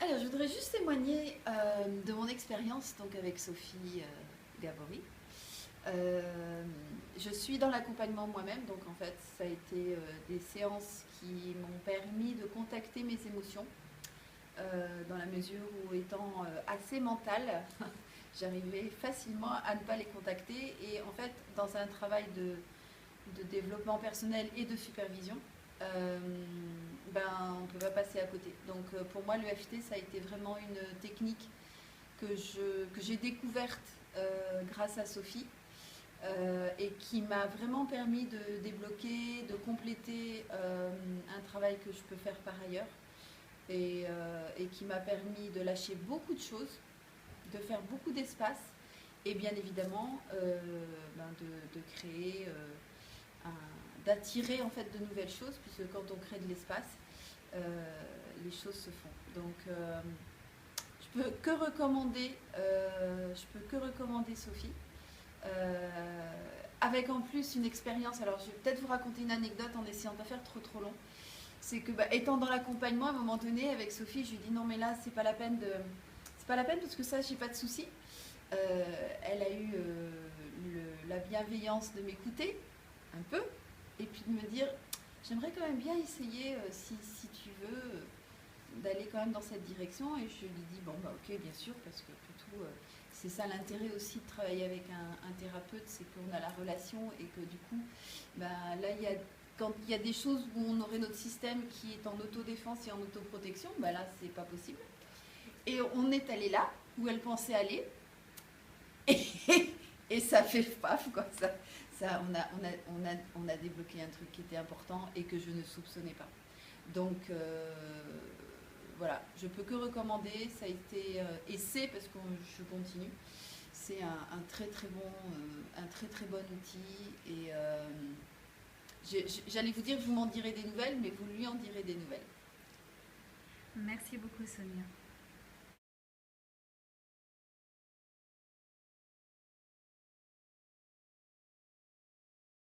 Alors, je voudrais juste témoigner de mon expérience donc avec Sophie Gabory. Je suis dans l'accompagnement moi-même, donc en fait, ça a été des séances qui m'ont permis de contacter mes émotions, dans la mesure où, étant assez mentale, j'arrivais facilement à ne pas les contacter. Et en fait, dans un travail de développement personnel et de supervision, on ne peut pas passer à côté. Donc pour moi, l'EFT, ça a été vraiment une technique que j'ai découverte grâce à Sophie, et qui m'a vraiment permis de débloquer, de compléter un travail que je peux faire par ailleurs, et qui m'a permis de lâcher beaucoup de choses, de faire beaucoup d'espace, et bien évidemment de créer d'attirer en fait de nouvelles choses, puisque quand on crée de l'espace, les choses se font. Donc je peux que recommander Sophie, avec en plus une expérience. Alors je vais peut-être vous raconter une anecdote en essayant de ne pas faire trop long. C'est que étant dans l'accompagnement, à un moment donné avec Sophie, je lui dis non mais là c'est pas la peine parce que ça j'ai pas de souci. Elle a eu la bienveillance de m'écouter un peu, et puis de me dire j'aimerais quand même bien essayer, si tu veux, d'aller quand même dans cette direction. Et je lui dis bon ok, bien sûr, parce que après tout, c'est ça l'intérêt aussi de travailler avec un thérapeute, c'est qu'on a la relation, et que du coup là quand il y a des choses où on aurait notre système qui est en autodéfense et en autoprotection, là c'est pas possible. Et on est allé là où elle pensait aller, et ça fait paf quoi. On a débloqué un truc qui était important et que je ne soupçonnais pas. Donc voilà, je peux que recommander. Ça a été et c'est parce que je continue. C'est un très très bon outil. Et j'allais vous dire, vous m'en direz des nouvelles, mais vous lui en direz des nouvelles. Merci beaucoup, Sonia.